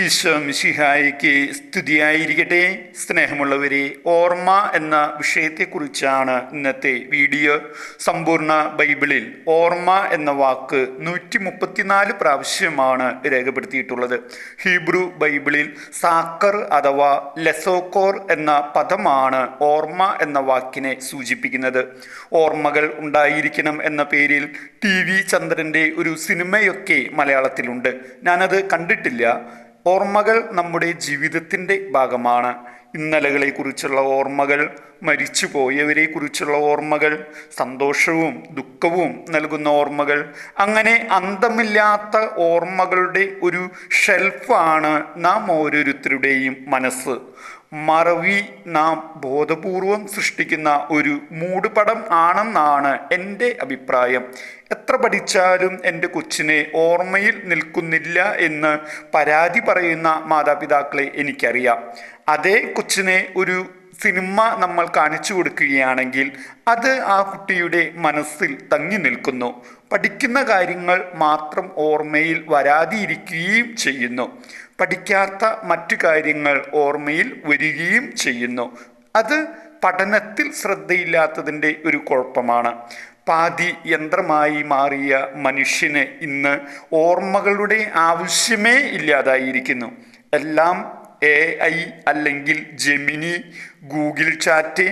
ഈശോ മിശിഹായിക്ക് സ്തുതിയായിരിക്കട്ടെ. സ്നേഹമുള്ളവരെ, ഓർമ്മ എന്ന വിഷയത്തെക്കുറിച്ചാണ് ഇന്നത്തെ വീഡിയോ. സമ്പൂർണ്ണ ബൈബിളിൽ ഓർമ്മ എന്ന വാക്ക് 134 പ്രാവശ്യമാണ് രേഖപ്പെടുത്തിയിട്ടുള്ളത്. ഹീബ്രു ബൈബിളിൽ സാക്കർ അഥവാ ലെസോക്കോർ എന്ന പദമാണ് ഓർമ്മ എന്ന വാക്കിനെ സൂചിപ്പിക്കുന്നത്. ഓർമ്മകൾ ഉണ്ടായിരിക്കണം എന്ന പേരിൽ TV ചന്ദ്രൻ്റെ ഒരു സിനിമയൊക്കെ മലയാളത്തിലുണ്ട്. ഞാനത് കണ്ടിട്ടില്ല. ഓർമ്മകൾ നമ്മുടെ ജീവിതത്തിൻ്റെ ഭാഗമാണ്. ഇന്നലകളെക്കുറിച്ചുള്ള ഓർമ്മകൾ, മരിച്ചു പോയവരെ കുറിച്ചുള്ള ഓർമ്മകൾ, സന്തോഷവും ദുഃഖവും നൽകുന്ന ഓർമ്മകൾ, അങ്ങനെ അന്തമില്ലാത്ത ഓർമ്മകളുടെ ഒരു ഷെൽഫാണ് നാം ഓരോരുത്തരുടെയും മനസ്സ്. മറവി നാം ബോധപൂർവം സൃഷ്ടിക്കുന്ന ഒരു മൂടുപടം ആണെന്നാണ് എൻ്റെ അഭിപ്രായം. എത്ര പഠിച്ചാലും എൻ്റെ കൊച്ചിനെ ഓർമ്മയിൽ നിൽക്കുന്നില്ല എന്ന് പരാതി പറയുന്ന മാതാപിതാക്കളെ എനിക്കറിയാം. അതേ കൊച്ചിനെ ഒരു സിനിമ നമ്മൾ കാണിച്ചു കൊടുക്കുകയാണെങ്കിൽ അത് ആ കുട്ടിയുടെ മനസ്സിൽ തങ്ങി നിൽക്കുന്നു. പഠിക്കുന്ന കാര്യങ്ങൾ മാത്രം ഓർമ്മയിൽ വരാതിരിക്കുകയും ചെയ്യുന്നു. പഠിക്കാത്ത മറ്റു കാര്യങ്ങൾ ഓർമ്മയിൽ വരികയും ചെയ്യുന്നു. അത് പഠനത്തിൽ ശ്രദ്ധയില്ലാത്തതിൻ്റെ ഒരു കുഴപ്പമാണ്. പാതി യന്ത്രമായി മാറിയ മനുഷ്യന് ഇന്ന് ഓർമ്മകളുടെ ആവശ്യമേ ഇല്ലാതായിരിക്കുന്നു. എല്ലാം AI അല്ലെങ്കിൽ ജെമിനി, ഗൂഗിൾ ചാറ്റ്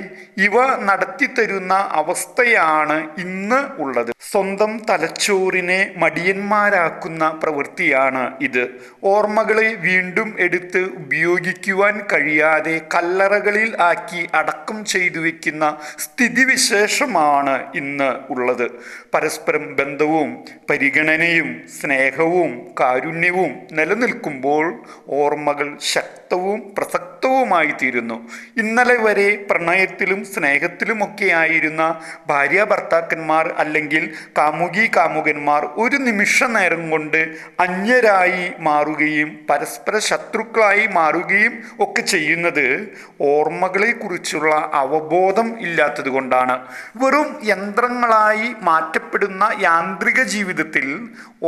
ഇവ നടത്തിത്തരുന്ന അവസ്ഥയാണ് ഇന്ന് ഉള്ളത്. സ്വന്തം തലച്ചോറിനെ മടിയന്മാരാക്കുന്ന പ്രവൃത്തിയാണ് ഇത്. ഓർമ്മകളെ വീണ്ടും എടുത്ത് ഉപയോഗിക്കുവാൻ കഴിയാതെ കല്ലറകളിൽ ആക്കി അടക്കം ചെയ്തു വെക്കുന്ന സ്ഥിതിവിശേഷമാണ് ഇന്ന് ഉള്ളത്. പരസ്പരം ബന്ധവും പരിഗണനയും സ്നേഹവും കാരുണ്യവും നിലനിൽക്കുമ്പോൾ ഓർമ്മകൾ ശക്തവും പ്രസക്തവുമായി തീരുന്നു. ഇന്നലെ വരെ പ്രണയത്തിലും സ്നേഹത്തിലുമൊക്കെ ആയിരുന്ന ഭാര്യ ഭർത്താക്കന്മാർ അല്ലെങ്കിൽ കാമുകി കാമുകന്മാർ ഒരു നിമിഷ നേരം കൊണ്ട് അന്യരായി മാറുകയും പരസ്പര ശത്രുക്കളായി മാറുകയും ഒക്കെ ചെയ്യുന്നത് ഓർമ്മകളെ കുറിച്ചുള്ള അവബോധം ഇല്ലാത്തത് കൊണ്ടാണ്. വെറും യന്ത്രങ്ങളായി മാറ്റപ്പെടുന്ന യാന്ത്രിക ജീവിതത്തിൽ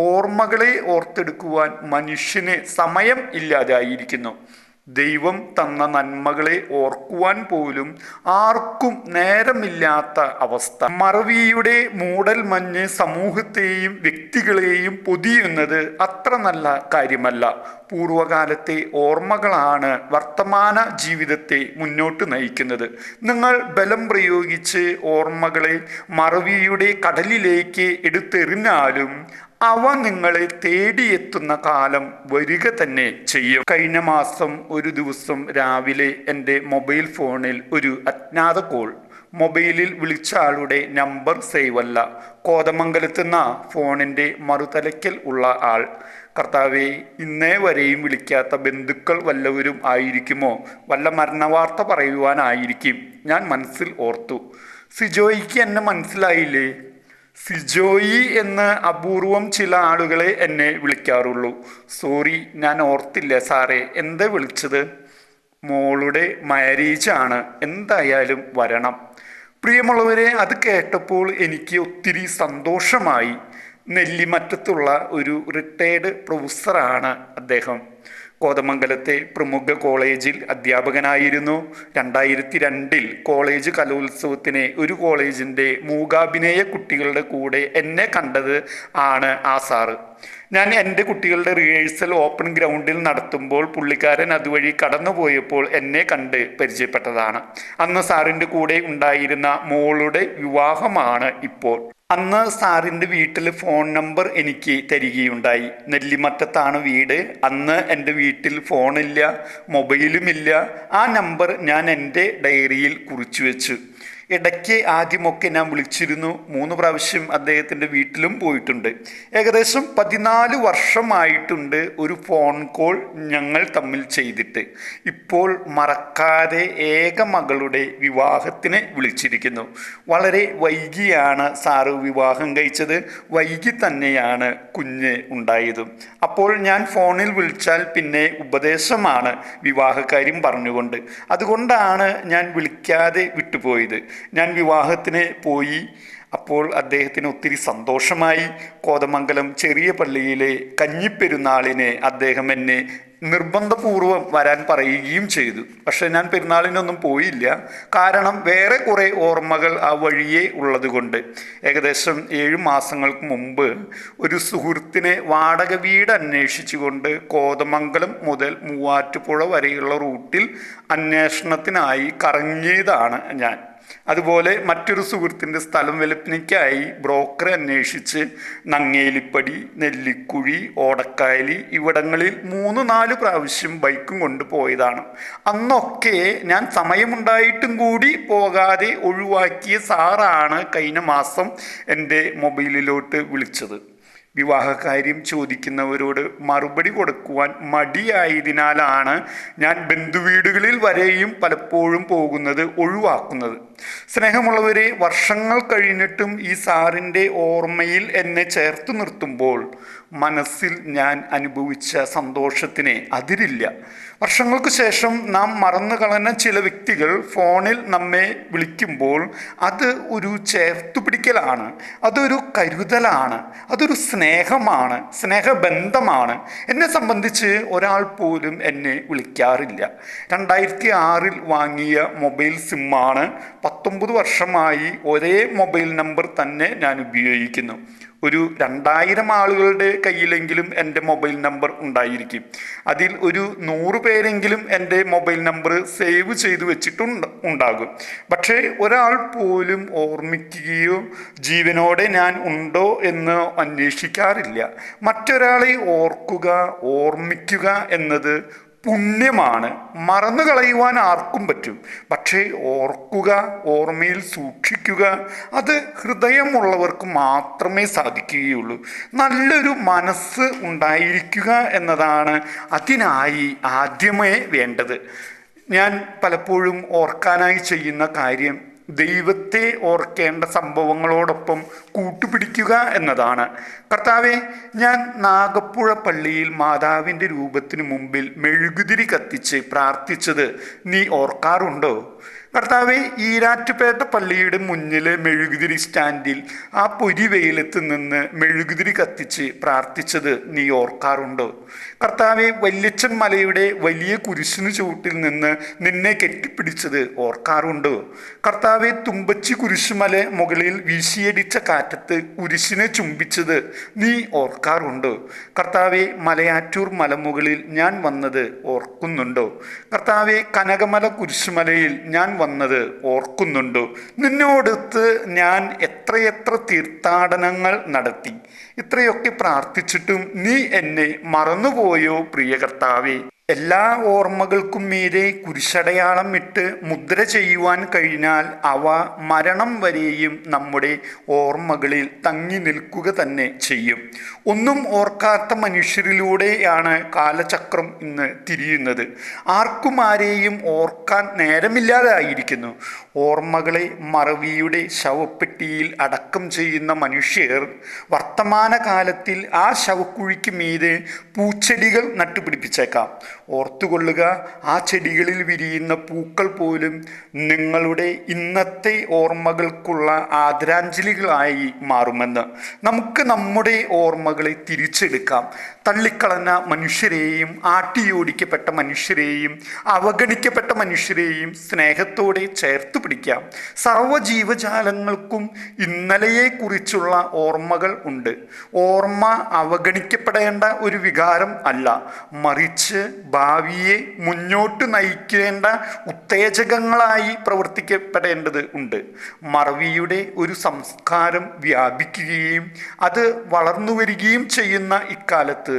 ഓർമ്മകളെ ഓർത്തെടുക്കുവാൻ മനുഷ്യന് സമയം ഇല്ലാതായിരിക്കുന്നു. ദൈവം തന്ന നന്മകളെ ഓർക്കുവാൻ പോലും ആർക്കും നേരമില്ലാത്ത അവസ്ഥ. മറവിയുടെ മൂടൽ മഞ്ഞ് സമൂഹത്തെയും വ്യക്തികളെയും പൊതിയുന്നത് അത്ര നല്ല കാര്യമല്ല. പൂർവകാലത്തെ ഓർമ്മകളാണ് വർത്തമാന ജീവിതത്തെ മുന്നോട്ട് നയിക്കുന്നത്. നിങ്ങൾ ബലം പ്രയോഗിച്ച് ഓർമ്മകളെ മറവിയുടെ കടലിലേക്ക് എടുത്തെറിഞ്ഞാലും അവ നിങ്ങളെ തേടിയെത്തുന്ന കാലം വരിക തന്നെ ചെയ്യും. കഴിഞ്ഞ മാസം ഒരു ദിവസം രാവിലെ എൻ്റെ മൊബൈൽ ഫോണിൽ ഒരു അജ്ഞാത കോൾ. മൊബൈലിൽ വിളിച്ച ആളുടെ നമ്പർ സേവ് അല്ല. കോതമംഗലത്തുനിന്ന ഫോണിൻ്റെ മറുതലയ്ക്കൽ ഉള്ള ആൾ. കർത്താവേ, ഇന്നേ വരെയും വിളിക്കാത്ത ബന്ധുക്കൾ വല്ലവരും ആയിരിക്കുമോ? വല്ല മരണവാർത്ത പറയുവാനായിരിക്കും. ഞാൻ മനസ്സിൽ ഓർത്തു, സിജോയ്ക്ക് എന്നെ മനസ്സിലായില്ലേ? സിജോയി എന്ന് അപൂർവം ചില ആളുകളെ എന്നെ വിളിക്കാറുള്ളൂ. സോറി, ഞാൻ ഓർത്തില്ല സാറേ. എന്താ വിളിച്ചത്? മോളുടെ മാരേജാണ്, എന്തായാലും വരണം. പ്രിയമുള്ളവരെ, അത് കേട്ടപ്പോൾ എനിക്ക് ഒത്തിരി സന്തോഷമായി. നെല്ലിമറ്റത്തുള്ള ഒരു റിട്ടയർഡ് പ്രൊഫസറാണ് അദ്ദേഹം. കോതമംഗലത്തെ പ്രമുഖ കോളേജിൽ അധ്യാപകനായിരുന്നു. 2002 കോളേജ് കലോത്സവത്തിന് ഒരു കോളേജിൻ്റെ മൂകാഭിനയ കുട്ടികളുടെ കൂടെ എന്നെ കണ്ടത് ആണ് ആ സാറ്. ഞാൻ എൻ്റെ കുട്ടികളുടെ റിഹേഴ്സൽ ഓപ്പൺ ഗ്രൗണ്ടിൽ നടത്തുമ്പോൾ പുള്ളിക്കാരൻ അതുവഴി കടന്നുപോയപ്പോൾ എന്നെ കണ്ട് പരിചയപ്പെട്ടതാണ്. അന്ന് സാറിൻ്റെ കൂടെ ഉണ്ടായിരുന്ന മോളുടെ വിവാഹമാണ് ഇപ്പോൾ. അന്ന് സാറിൻ്റെ വീട്ടിൽ ഫോൺ നമ്പർ എനിക്ക് തരികയുണ്ടായി. നെല്ലിമറ്റത്താണ് വീട്. അന്ന് എൻ്റെ വീട്ടിൽ ഫോണില്ല, മൊബൈലുമില്ല. ആ നമ്പർ ഞാൻ എൻ്റെ ഡയറിയിൽ കുറിച്ചു വെച്ചു. ഇടയ്ക്ക് ആദ്യമൊക്കെ ഞാൻ വിളിച്ചിരുന്നു. 3 പ്രാവശ്യം അദ്ദേഹത്തിൻ്റെ വീട്ടിലും പോയിട്ടുണ്ട്. ഏകദേശം 14 വർഷമായിട്ടുണ്ട് ഒരു ഫോൺ കോൾ ഞങ്ങൾ തമ്മിൽ ചെയ്തിട്ട്. ഇപ്പോൾ മറക്കാതെ ഏക മകളുടെ വിവാഹത്തിന് വിളിച്ചിരിക്കുന്നു. വളരെ വൈകിയാണ് സാറ് വിവാഹം കഴിച്ചത്. വൈകി തന്നെയാണ് കുഞ്ഞ് ഉണ്ടായതും. അപ്പോൾ ഞാൻ ഫോണിൽ വിളിച്ചാൽ പിന്നെ ഉപദേശമാണ് വിവാഹകാര്യം പറഞ്ഞുകൊണ്ട്. അതുകൊണ്ടാണ് ഞാൻ വിളിക്കാതെ വിട്ടുപോയത്. ഞാൻ വിവാഹത്തിന് പോയി. അപ്പോൾ അദ്ദേഹത്തിന് ഒത്തിരി സന്തോഷമായി. കോതമംഗലം ചെറിയ പള്ളിയിലെ കഞ്ഞിപ്പെരുന്നാളിന് അദ്ദേഹം എന്നെ നിർബന്ധപൂർവം വരാൻ പറയുകയും ചെയ്തു. പക്ഷെ ഞാൻ പെരുന്നാളിനൊന്നും പോയില്ല. കാരണം വേറെ കുറേ ഓർമ്മകൾ ആ വഴിയേ ഉള്ളത് കൊണ്ട്. ഏകദേശം 7 മാസങ്ങൾക്ക് മുമ്പ് ഒരു സുഹൃത്തിനെ വാടക വീട് അന്വേഷിച്ചുകൊണ്ട് കോതമംഗലം മുതൽ മൂവാറ്റുപുഴ വരെയുള്ള റൂട്ടിൽ അന്വേഷണത്തിനായി കറങ്ങിയതാണ് ഞാൻ. അതുപോലെ മറ്റൊരു സുഹൃത്തിൻ്റെ സ്ഥലം വിൽപ്പനയ്ക്കായി ബ്രോക്കറെ അന്വേഷിച്ച് നങ്ങേലിപ്പടി, നെല്ലിക്കുഴി, ഓടക്കായലി ഇവിടങ്ങളിൽ 3-4 പ്രാവശ്യം ബൈക്കും കൊണ്ട് പോയതാണ്. അന്നൊക്കെ ഞാൻ സമയമുണ്ടായിട്ടും കൂടി പോകാതെ ഒഴിവാക്കിയ സാറാണ് കഴിഞ്ഞ മാസം എൻ്റെ മൊബൈലിലോട്ട് വിളിച്ചത്. വിവാഹകാര്യം ചോദിക്കുന്നവരോട് മറുപടി കൊടുക്കുവാൻ മടിയായതിനാലാണ് ഞാൻ ബന്ധുവീടുകളിൽ വരെയും പലപ്പോഴും പോകുന്നത് ഒഴിവാക്കുന്നത്. സ്നേഹമുള്ളവരെ, വർഷങ്ങൾ കഴിഞ്ഞിട്ടും ഈ സാറിൻ്റെ ഓർമ്മയിൽ എന്നെ ചേർത്ത് നിർത്തുമ്പോൾ മനസ്സിൽ ഞാൻ അനുഭവിച്ച സന്തോഷത്തിന് അതിരില്ല. വർഷങ്ങൾക്ക് ശേഷം നാം മറന്നു കളഞ്ഞ ചില വ്യക്തികൾ ഫോണിൽ നമ്മെ വിളിക്കുമ്പോൾ അത് ഒരു ചേർത്തുപിടിക്കലാണ്, അതൊരു കരുതലാണ്, അതൊരു സ്നേഹമാണ്, സ്നേഹബന്ധമാണ്. എന്നെ സംബന്ധിച്ച് ഒരാൾ പോലും എന്നെ വിളിക്കാറില്ല. 2006 വാങ്ങിയ മൊബൈൽ സിമ്മാണ്. 19 വർഷമായി ഒരേ മൊബൈൽ നമ്പർ തന്നെ ഞാൻ ഉപയോഗിക്കുന്നു. ഒരു 2000 ആളുകളുടെ കയ്യിലെങ്കിലും എൻ്റെ മൊബൈൽ നമ്പർ ഉണ്ടായിരിക്കും. അതിൽ ഒരു 100 പേരെങ്കിലും എൻ്റെ മൊബൈൽ നമ്പർ സേവ് ചെയ്തു ഉണ്ടാകും. പക്ഷേ ഒരാൾ പോലും ഓർമ്മിക്കുകയോ ജീവനോടെ ഞാൻ ഉണ്ടോ എന്ന് അന്വേഷിക്കാറില്ല. മറ്റൊരാളെ ഓർമ്മിക്കുക എന്നത് പുണ്യമാണ്. മറന്നു കളയുവാൻ ആർക്കും പറ്റും. പക്ഷേ ഓർക്കുക, ഓർമ്മയിൽ സൂക്ഷിക്കുക, അത് ഹൃദയമുള്ളവർക്ക് മാത്രമേ സാധിക്കുകയുള്ളൂ. നല്ലൊരു മനസ്സ് ഉണ്ടായിരിക്കുക എന്നതാണ് അതിനായി ആദ്യമേ വേണ്ടത്. ഞാൻ പലപ്പോഴും ഓർക്കാനായി ചെയ്യുന്ന കാര്യം ദൈവത്തെ ഓർക്കേണ്ട സംഭവങ്ങളോടൊപ്പം കൂട്ടുപിടിക്കുക എന്നതാണ്. കർത്താവെ, ഞാൻ നാഗപ്പുഴ പള്ളിയിൽ മാതാവിൻ്റെ രൂപത്തിന് മുമ്പിൽ മെഴുകുതിരി കത്തിച്ച് പ്രാർത്ഥിച്ചത് നീ ഓർക്കാറുണ്ടോ? കർത്താവെ, ഈരാറ്റുപേട്ട പള്ളിയുടെ മുന്നിലെ മെഴുകുതിരി സ്റ്റാൻഡിൽ ആ പൊരി വെയിലത്ത് നിന്ന് മെഴുകുതിരി കത്തിച്ച് പ്രാർത്ഥിച്ചത് നീ ഓർക്കാറുണ്ടോ? കർത്താവെ, വല്യച്ചൻ മലയുടെ വലിയ കുരിശിന് ചുവട്ടിൽ നിന്ന് നിന്നെ കെട്ടിപ്പിടിച്ചത് ഓർക്കാറുണ്ടോ? കർത്താവെ, തുമ്പച്ചി കുരിശുമല മുകളിൽ വീശിയടിച്ച കാറ്റത്ത് കുരിശിനെ ചുംബിച്ചത് നീ ഓർക്കാറുണ്ടോ? കർത്താവെ, മലയാറ്റൂർ മലമുകളിൽ ഞാൻ വന്നത് ഓർക്കുന്നുണ്ടോ? കർത്താവെ, കനകമല കുരിശുമലയിൽ ഞാൻ വന്നത് ഓർക്കുന്നുണ്ടോ? നിന്നോടൊത്ത് ഞാൻ എത്രയെത്ര തീർത്ഥാടനങ്ങൾ നടത്തി. ഇത്രയൊക്കെ പ്രാർത്ഥിച്ചിട്ടും നീ എന്നെ മറന്നുപോയോ പ്രിയ കർത്താവേ? എല്ലാ ഓർമ്മകൾക്കും മീതെ കുരിശടയാളം ഇട്ട് മുദ്ര ചെയ്യുവാൻ കഴിഞ്ഞാൽ അവ മരണം വരെയും നമ്മുടെ ഓർമ്മകളിൽ തങ്ങി നിൽക്കുക തന്നെ ചെയ്യും. ഒന്നും ഓർക്കാത്ത മനുഷ്യരിലൂടെയാണ് കാലചക്രം ഇന്ന് തിരിയുന്നത്. ആർക്കും ആരെയും ഓർക്കാൻ നേരമില്ലാതായിരിക്കുന്നു. ഓർമ്മകളെ മറവിയുടെ ശവപ്പെട്ടിയിൽ അടക്കം ചെയ്യുന്ന മനുഷ്യർ വർത്തമാനകാലത്തിൽ ആ ശവക്കുഴിക്ക് മീതെ പൂച്ചെടികൾ നട്ടുപിടിപ്പിച്ചേക്കാം. ഓർത്തുകൊള്ളുക, ആ ചെടികളിൽ വിരിയുന്ന പൂക്കൾ പോലും നിങ്ങളുടെ ഇന്നത്തെ ഓർമ്മകൾക്കുള്ള ആദരാഞ്ജലികളായി മാറുമെന്ന്. നമുക്ക് നമ്മുടെ ഓർമ്മകളെ തിരിച്ചെടുക്കാം. തള്ളിക്കളഞ്ഞ മനുഷ്യരെയും ആട്ടിയോടിക്കപ്പെട്ട മനുഷ്യരെയും അവഗണിക്കപ്പെട്ട മനുഷ്യരെയും സ്നേഹത്തോടെ ചേർത്ത് പിടിക്കാം. സർവ്വജീവജാലങ്ങൾക്കും ഇന്നലെയെക്കുറിച്ചുള്ള ഓർമ്മകൾ ഉണ്ട്. ഓർമ്മ അവഗണിക്കപ്പെടേണ്ട ഒരു വികാരം അല്ല, മറിച്ച് ഭാവിയെ മുന്നോട്ട് നയിക്കേണ്ട ഉത്തേജകങ്ങളായി പ്രവർത്തിക്കപ്പെടേണ്ടത് ഉണ്ട്. മറവിയുടെ ഒരു സംസ്കാരം വ്യാപിക്കുകയും അത് വളർന്നു വരികയും ചെയ്യുന്ന ഇക്കാലത്ത്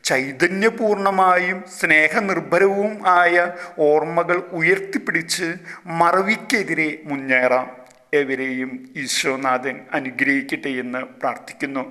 ചൈതന്യപൂർണമായും സ്നേഹനിർഭരവും ആയ ഓർമ്മകൾ ഉയർത്തിപ്പിടിച്ച് മറവിക്കെതിരെ മുന്നേറാം. എവരെയും ഈശോനാഥൻ അനുഗ്രഹിക്കട്ടെ എന്ന് പ്രാർത്ഥിക്കുന്നു.